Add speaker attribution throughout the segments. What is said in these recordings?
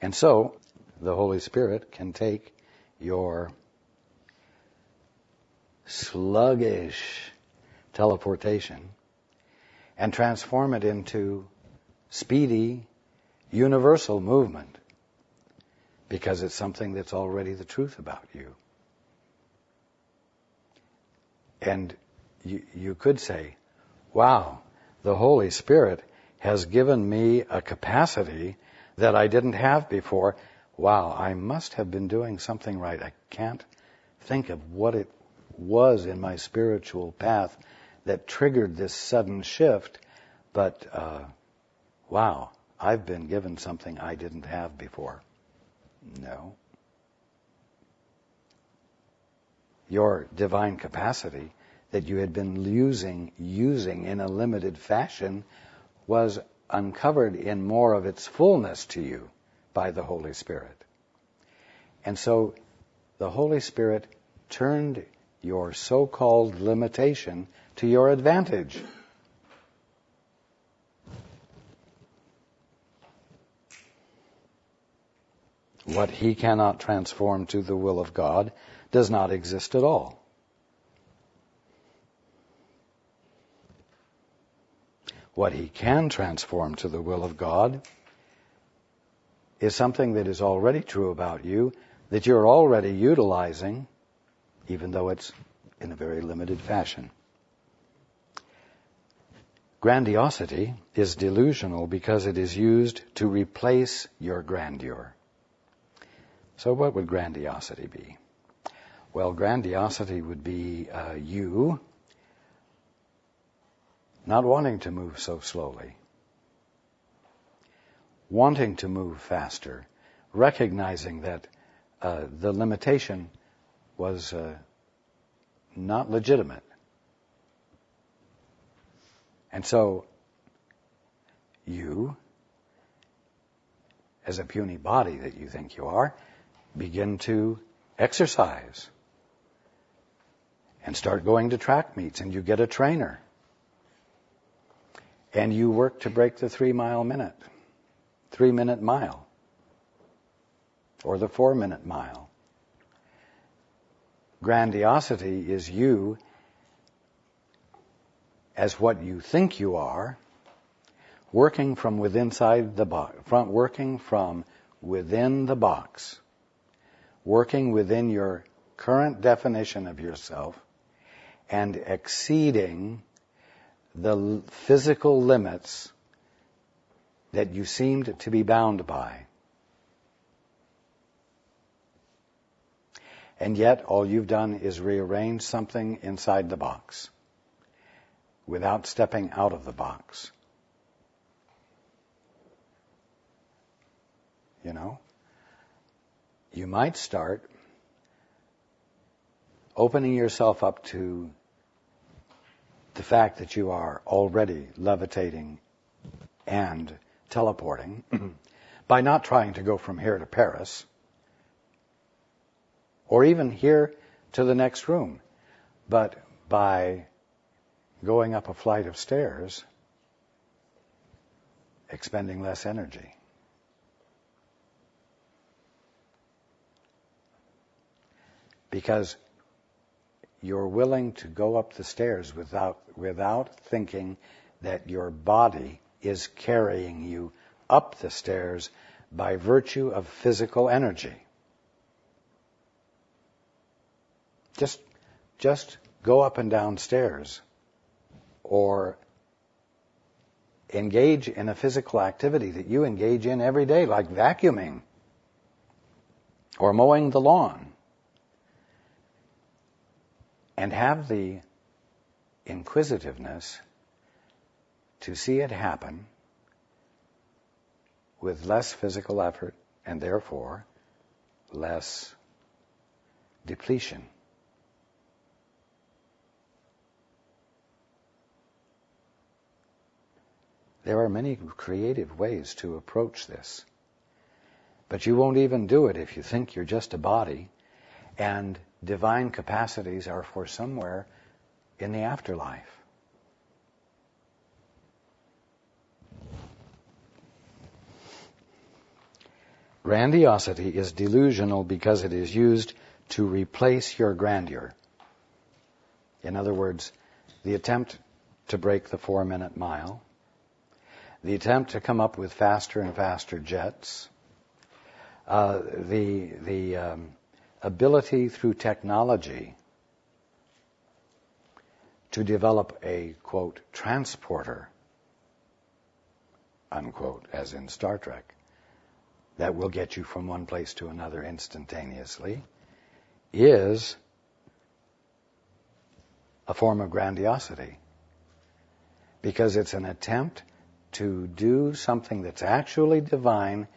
Speaker 1: And so, the Holy Spirit can take your sluggish teleportation and transform it into speedy, universal movement, because it's something that's already the truth about you. And you could say, wow, the Holy Spirit has given me a capacity that I didn't have before. Wow, I must have been doing something right. I can't think of what it was in my spiritual path that triggered this sudden shift, but wow, I've been given something I didn't have before. No. Your divine capacity that you had been using in a limited fashion was uncovered in more of its fullness to you by the Holy Spirit. And so the Holy Spirit turned your so-called limitation to your advantage. What He cannot transform to the will of God does not exist at all. What He can transform to the will of God is something that is already true about you, that you're already utilizing, even though it's in a very limited fashion. Grandiosity is delusional because it is used to replace your grandeur. So what would grandiosity be? Well, grandiosity would be you not wanting to move so slowly, wanting to move faster, recognizing that the limitation was not legitimate. And so you, as a puny body that you think you are, begin to exercise and start going to track meets, and you get a trainer. And you work to break the 3-minute mile, or the 4-minute mile. Grandiosity is you as what you think you are, working from within the box, working within your current definition of yourself, and exceeding the physical limits that you seemed to be bound by. And yet, all you've done is rearrange something inside the box without stepping out of the box. You know? You might start opening yourself up to the fact that you are already levitating and teleporting by not trying to go from here to Paris or even here to the next room, but by going up a flight of stairs, expending less energy. Because you're willing to go up the stairs without thinking that your body is carrying you up the stairs by virtue of physical energy. Just go up and down stairs, or engage in a physical activity that you engage in every day, like vacuuming or mowing the lawn. And have the inquisitiveness to see it happen with less physical effort and therefore less depletion. There are many creative ways to approach this, but you won't even do it if you think you're just a body, and divine capacities are for somewhere in the afterlife. Grandiosity is delusional because it is used to replace your grandeur. In other words, the attempt to break the 4-minute mile, the attempt to come up with faster and faster jets, the ability through technology to develop a, quote, transporter, unquote, as in Star Trek, that will get you from one place to another instantaneously, is a form of grandiosity. Because it's an attempt to do something that's actually divine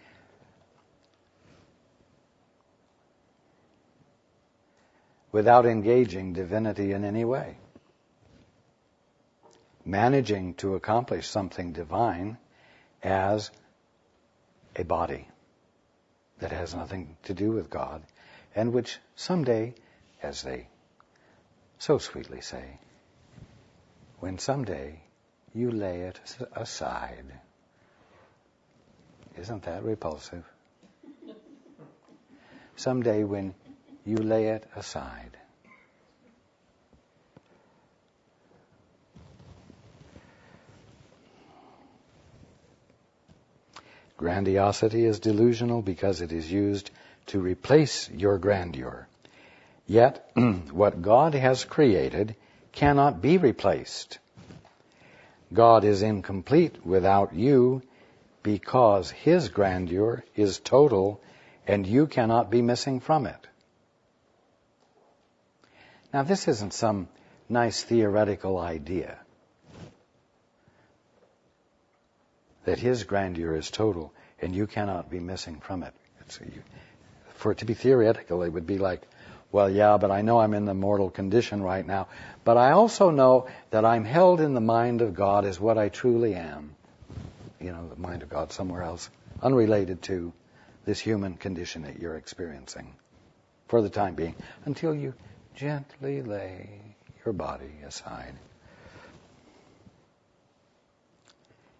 Speaker 1: without engaging divinity in any way. Managing to accomplish something divine as a body that has nothing to do with God, and which someday, as they so sweetly say, when someday you lay it aside. Isn't that repulsive? Someday when you lay it aside. Grandiosity is delusional because it is used to replace your grandeur. Yet, what God has created cannot be replaced. God is incomplete without you because His grandeur is total and you cannot be missing from it. Now, this isn't some nice theoretical idea that His grandeur is total and you cannot be missing from it. For it to be theoretical, it would be like, well, yeah, but I know I'm in the mortal condition right now, but I also know that I'm held in the mind of God as what I truly am. You know, the mind of God somewhere else, unrelated to this human condition that you're experiencing for the time being, until you gently lay your body aside.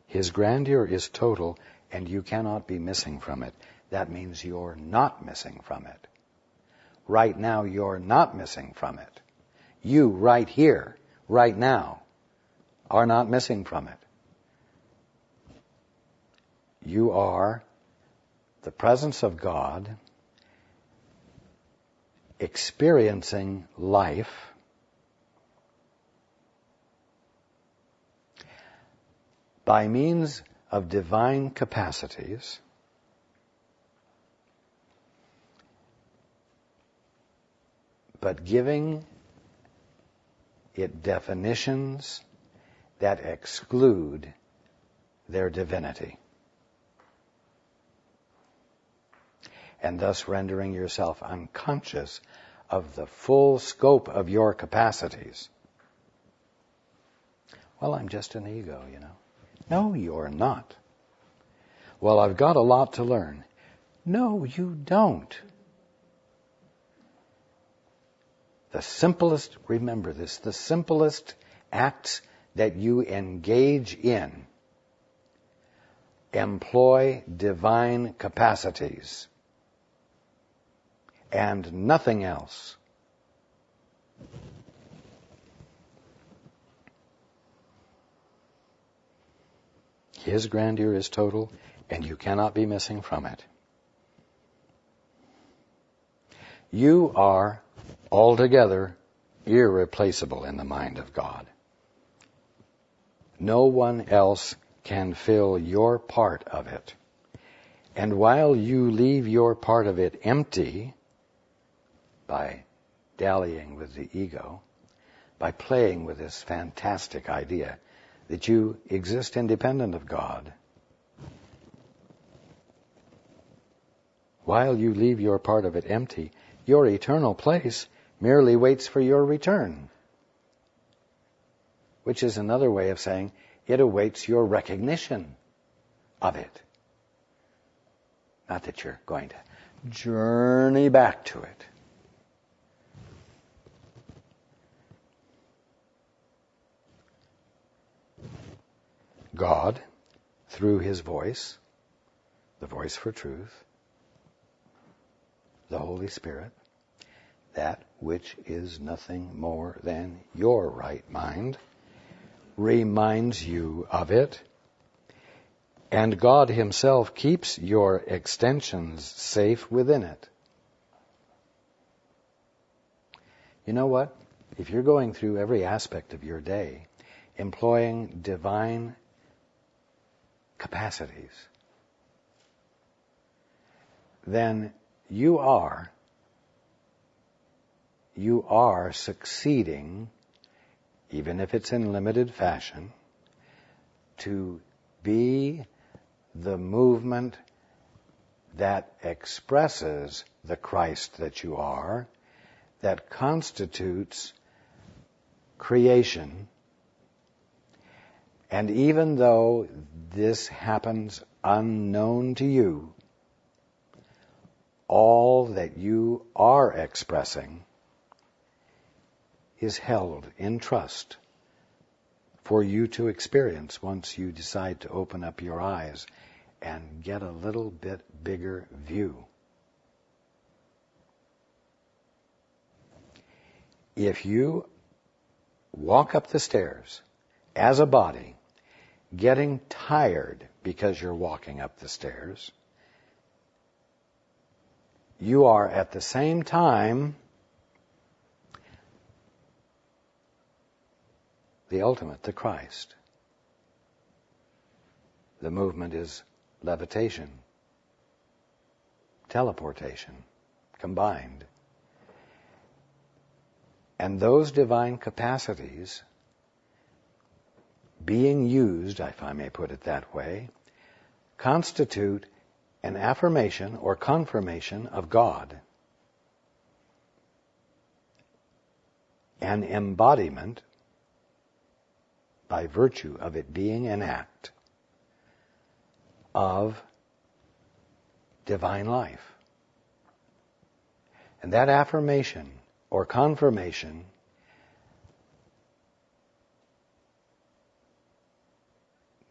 Speaker 1: His grandeur is total, and you cannot be missing from it. That means you're not missing from it. Right now, you're not missing from it. You, right here, right now, are not missing from it. You are the presence of God, experiencing life by means of divine capacities, but giving it definitions that exclude their divinity. And thus rendering yourself unconscious of the full scope of your capacities. Well, I'm just an ego, you know. No, you're not. Well, I've got a lot to learn. No, you don't. The simplest, remember this, the simplest acts that you engage in employ divine capacities and nothing else. His grandeur is total, and you cannot be missing from it. You are altogether irreplaceable in the mind of God. No one else can fill your part of it. And while you leave your part of it empty, by dallying with the ego, by playing with this fantastic idea that you exist independent of God, while you leave your part of it empty, your eternal place merely waits for your return, which is another way of saying it awaits your recognition of it. Not that you're going to journey back to it. God, through His voice, the voice for truth, the Holy Spirit, that which is nothing more than your right mind, reminds you of it, and God Himself keeps your extensions safe within it. You know what? If you're going through every aspect of your day, employing divine capacities, then you are succeeding, even if it's in limited fashion, to be the movement that expresses the Christ that you are, that constitutes creation. And even though this happens unknown to you, all that you are expressing is held in trust for you to experience once you decide to open up your eyes and get a little bit bigger view. If you walk up the stairs as a body, getting tired because you're walking up the stairs, you are at the same time the ultimate, the Christ. The movement is levitation, teleportation, combined. And those divine capacities being used, if I may put it that way, constitute an affirmation or confirmation of God, an embodiment by virtue of it being an act of divine life. And that affirmation or confirmation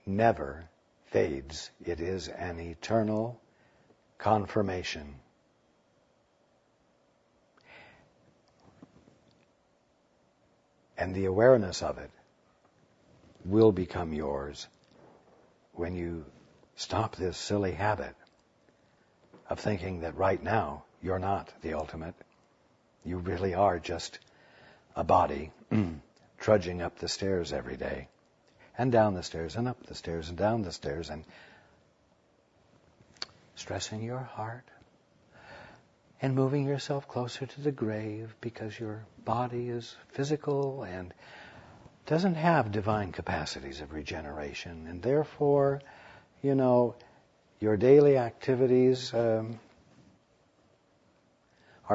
Speaker 1: never fades. It is an eternal confirmation. And the awareness of it will become yours when you stop this silly habit of thinking that right now you're not the ultimate. You really are just a body trudging up the stairs every day, and down the stairs, and up the stairs, and down the stairs, and stressing your heart, and moving yourself closer to the grave because your body is physical and doesn't have divine capacities of regeneration, and therefore, your daily activities are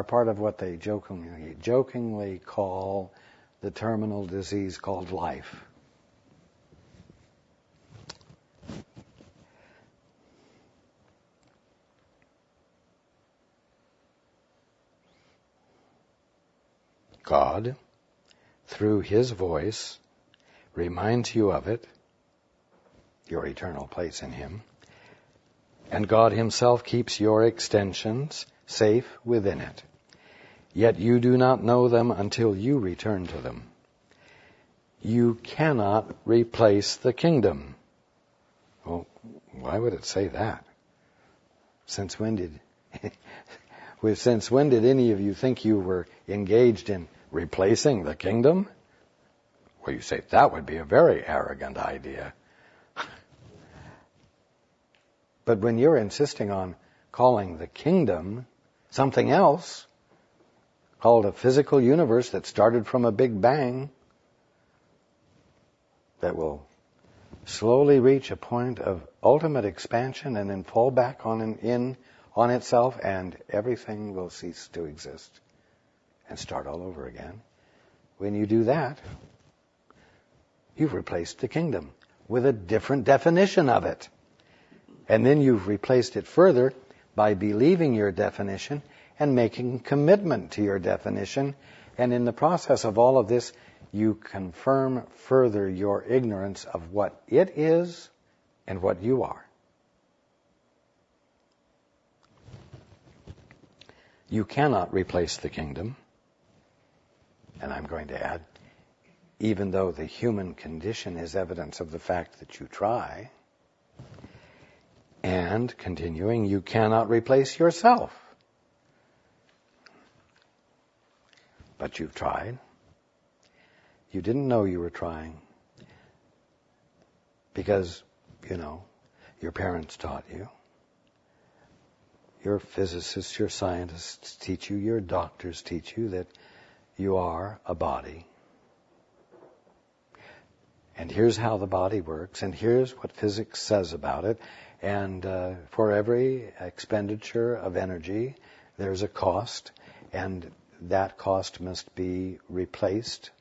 Speaker 1: part of what they jokingly call the terminal disease called life. God, through His voice, reminds you of it, your eternal place in Him, and God Himself keeps your extensions safe within it. Yet you do not know them until you return to them. You cannot replace the kingdom. Well, why would it say that? Since when did any of you think you were engaged in replacing the kingdom? Well, you say that would be a very arrogant idea. But when you're insisting on calling the kingdom something else, called a physical universe that started from a big bang, that will slowly reach a point of ultimate expansion and then fall back on itself, and everything will cease to exist and start all over again. When you do that, you've replaced the kingdom with a different definition of it. And then you've replaced it further by believing your definition and making commitment to your definition. And in the process of all of this, you confirm further your ignorance of what it is and what you are. You cannot replace the kingdom. And I'm going to add, even though the human condition is evidence of the fact that you try. And continuing, you cannot replace yourself. But you've tried. You didn't know you were trying because, your parents taught you. Your physicists, your scientists teach you, your doctors teach you that you are a body. And here's how the body works, and here's what physics says about it. And for every expenditure of energy, there's a cost, and that cost must be replaced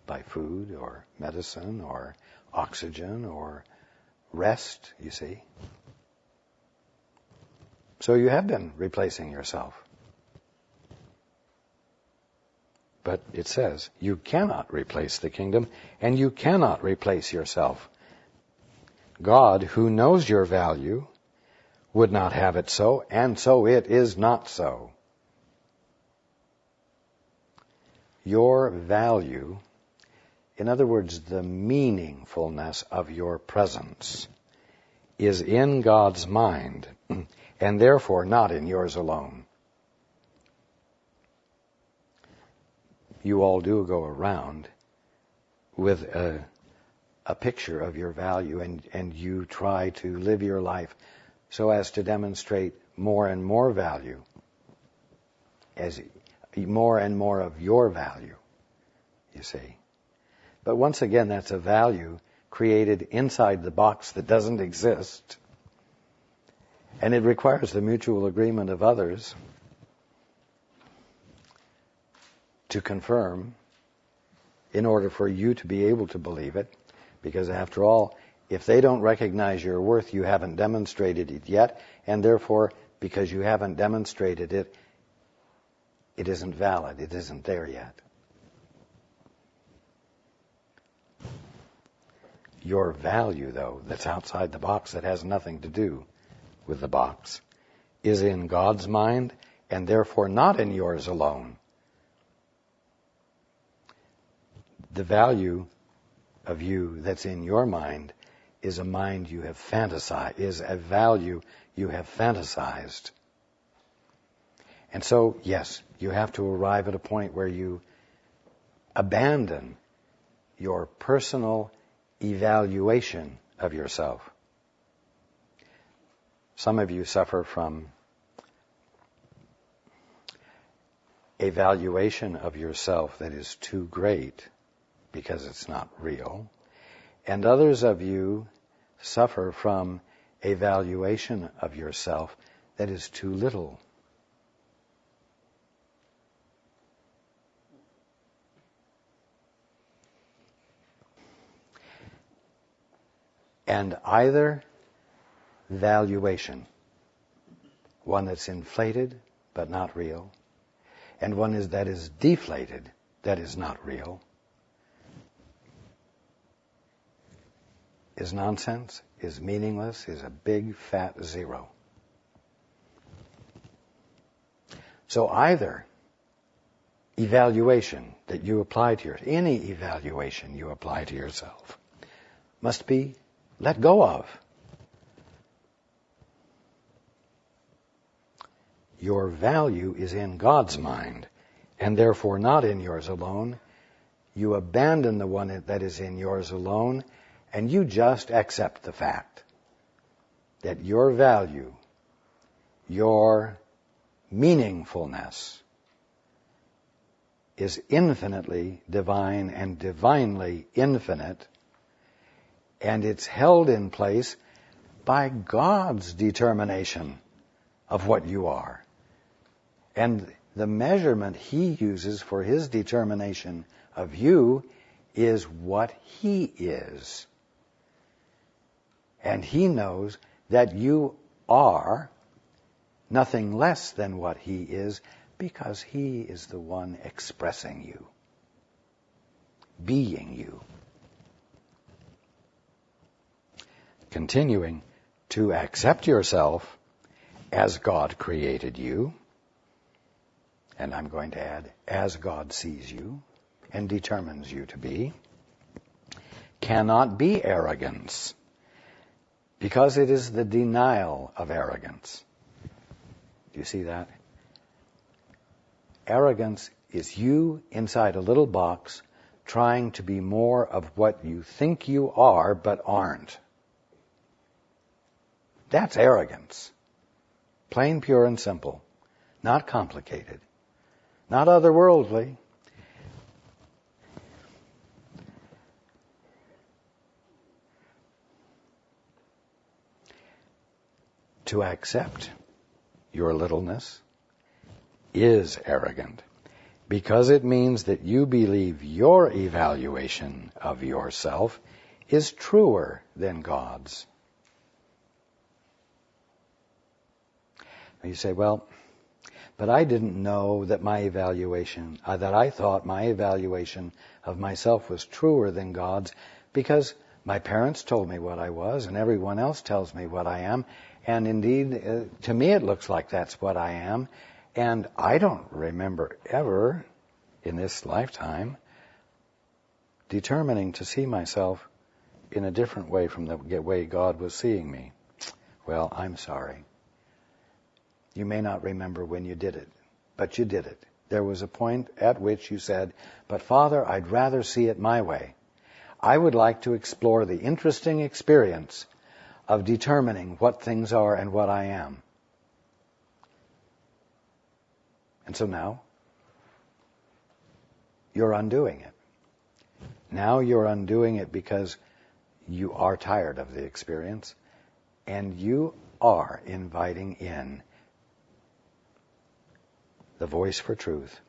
Speaker 1: by food or medicine or oxygen or rest, you see. So you have been replacing yourself. But it says, you cannot replace the kingdom, and you cannot replace yourself. God, who knows your value, would not have it so, and so it is not so. Your value, in other words, the meaningfulness of your presence, is in God's mind, and therefore not in yours alone. You all do go around with a picture of your value, and you try to live your life so as to demonstrate more and more value, as more and more of your value, you see. But once again, that's a value created inside the box that doesn't exist. And it requires the mutual agreement of others to confirm in order for you to be able to believe it. Because after all, if they don't recognize your worth, you haven't demonstrated it yet. And therefore, because you haven't demonstrated it, it isn't valid. It isn't there yet. Your value, though, that's outside the box, that has nothing to do with the box, is in God's mind and therefore not in yours alone. The value of you that's in your mind is a mind you have fantasized, is a value you have fantasized. And so, yes, you have to arrive at a point where you abandon your personal evaluation of yourself. Some of you suffer from a valuation of yourself that is too great because it's not real. And others of you suffer from a valuation of yourself that is too little. And either valuation, one that's inflated but not real, and one that is deflated, that is not real, is nonsense, is meaningless, is a big fat zero. So either evaluation that you apply to any evaluation you apply to yourself must be let go of. Your value is in God's mind, and therefore not in yours alone. You abandon the one that is in yours alone, and you just accept the fact that your value, your meaningfulness, is infinitely divine and divinely infinite, and it's held in place by God's determination of what you are. And the measurement He uses for His determination of you is what He is. And He knows that you are nothing less than what He is, because He is the one expressing you, being you. Continuing to accept yourself as God created you, and I'm going to add, as God sees you and determines you to be, cannot be arrogance, because it is the denial of arrogance. Do you see that? Arrogance is you inside a little box trying to be more of what you think you are but aren't. That's arrogance. Plain, pure, and simple. Not complicated. Not otherworldly. To accept your littleness is arrogant, because it means that you believe your evaluation of yourself is truer than God's. You say, well, but I didn't know that my evaluation, that I thought my evaluation of myself was truer than God's, because my parents told me what I was and everyone else tells me what I am. And indeed, to me it looks like that's what I am. And I don't remember ever in this lifetime determining to see myself in a different way from the way God was seeing me. Well, I'm sorry. You may not remember when you did it, but you did it. There was a point at which you said, but Father, I'd rather see it my way. I would like to explore the interesting experience of determining what things are and what I am. And so now, you're undoing it. Now you're undoing it because you are tired of the experience, and you are inviting in the voice for truth.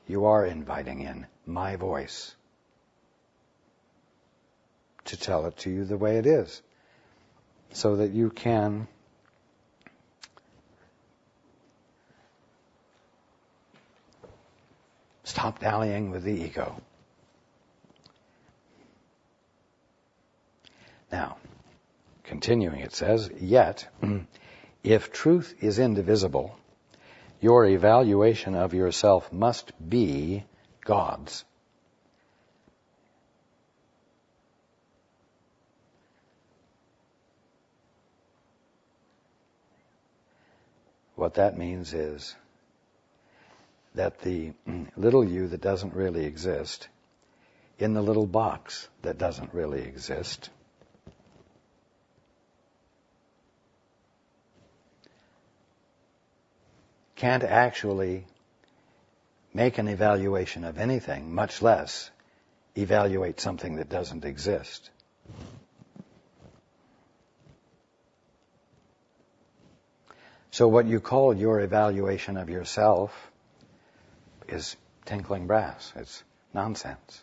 Speaker 1: You are inviting in my voice to tell it to you the way it is, so that you can stop dallying with the ego. Now, continuing, it says, yet, if truth is indivisible, your evaluation of yourself must be God's. What that means is that the little you that doesn't really exist, in the little box that doesn't really exist, can't actually make an evaluation of anything, much less evaluate something that doesn't exist. So what you call your evaluation of yourself is tinkling brass. It's nonsense.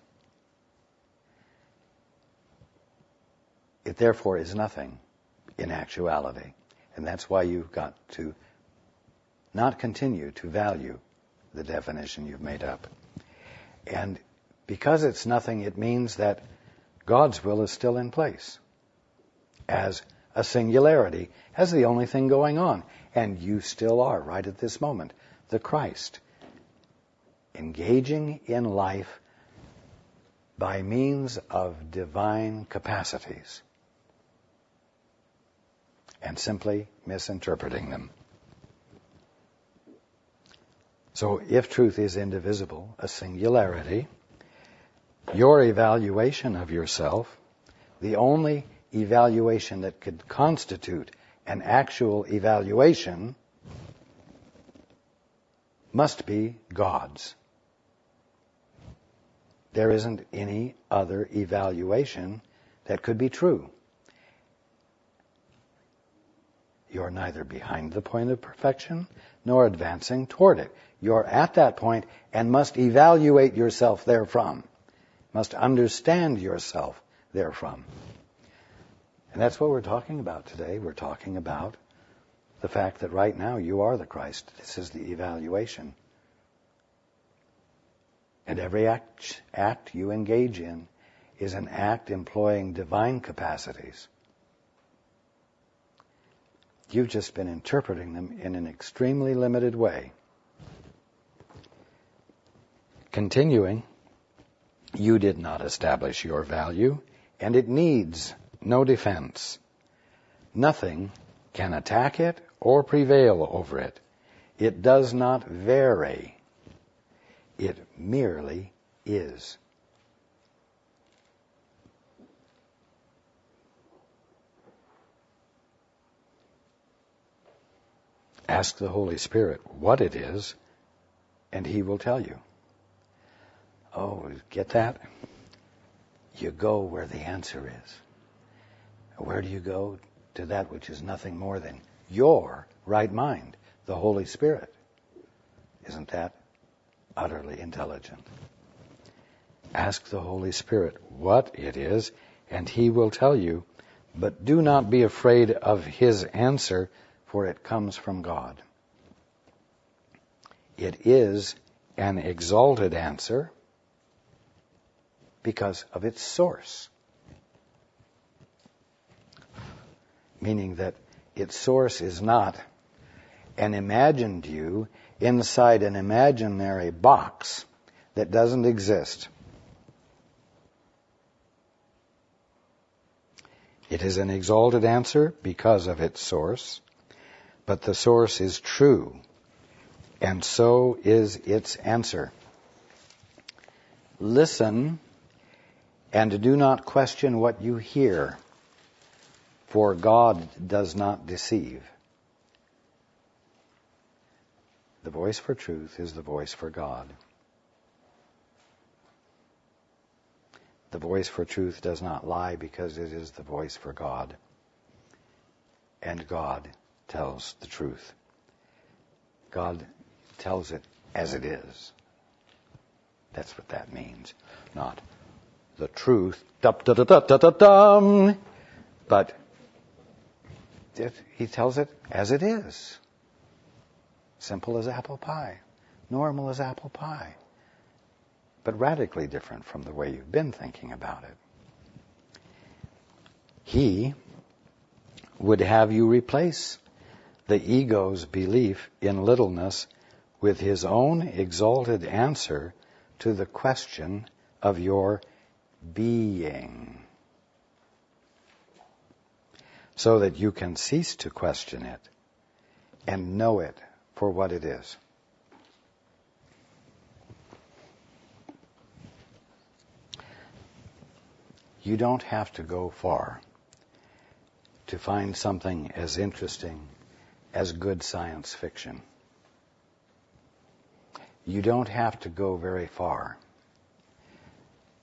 Speaker 1: It therefore is nothing in actuality. And that's why you've got to not continue to value the definition you've made up. And because it's nothing, it means that God's will is still in place as a singularity, as the only thing going on. And you still are, right at this moment, the Christ, engaging in life by means of divine capacities and simply misinterpreting them. So if truth is indivisible, a singularity, your evaluation of yourself, the only evaluation that could constitute an actual evaluation, must be God's. There isn't any other evaluation that could be true. You're neither behind the point of perfection nor advancing toward it. You're at that point and must evaluate yourself therefrom. Must understand yourself therefrom. And that's what we're talking about today. We're talking about the fact that right now you are the Christ. This is the evaluation. And every act you engage in is an act employing divine capacities. You've just been interpreting them in an extremely limited way. Continuing, you did not establish your value, and it needs no defense. Nothing can attack it or prevail over it. It does not vary. It merely is. Ask the Holy Spirit what it is, and He will tell you. Oh, get that? You go where the answer is. Where do you go? To that which is nothing more than your right mind, the Holy Spirit. Isn't that utterly intelligent? Ask the Holy Spirit what it is, and He will tell you. But do not be afraid of His answer, for it comes from God. It is an exalted answer because of its source. Meaning that its source is not an imagined you inside an imaginary box that doesn't exist. It is an exalted answer because of its source, but the source is true, and so is its answer. Listen and do not question what you hear, for God does not deceive. The voice for truth is the voice for God. The voice for truth does not lie because it is the voice for God. And God tells the truth. God tells it as it is. That's what that means. Not the truth, but He tells it as it is. Simple as apple pie. Normal as apple pie. But radically different from the way you've been thinking about it. He would have you replace the ego's belief in littleness with his own exalted answer to the question of your being, so that you can cease to question it and know it for what it is. You don't have to go far to find something as interesting as good science fiction. You don't have to go very far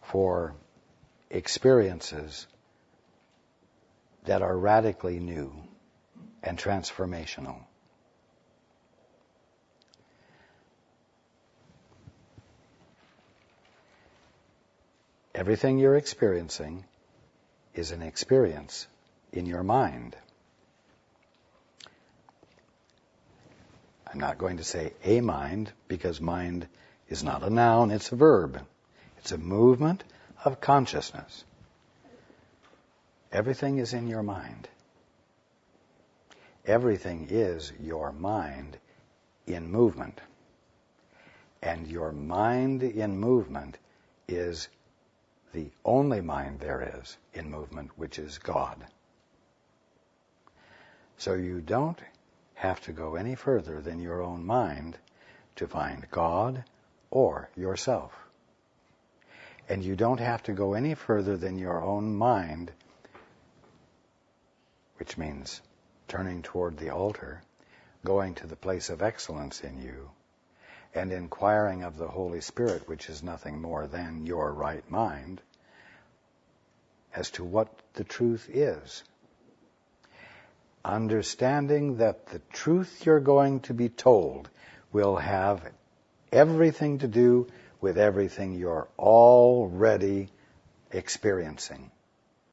Speaker 1: for experiences that are radically new and transformational. Everything you're experiencing is an experience in your mind. I'm not going to say a mind, because mind is not a noun, it's a verb. It's a movement of consciousness. Everything is in your mind. Everything is your mind in movement. And your mind in movement is the only mind there is in movement, which is God. So you don't have to go any further than your own mind to find God or yourself. And you don't have to go any further than your own mind, which means turning toward the altar, going to the place of excellence in you, and inquiring of the Holy Spirit, which is nothing more than your right mind, as to what the truth is. Understanding that the truth you're going to be told will have everything to do with everything you're already experiencing.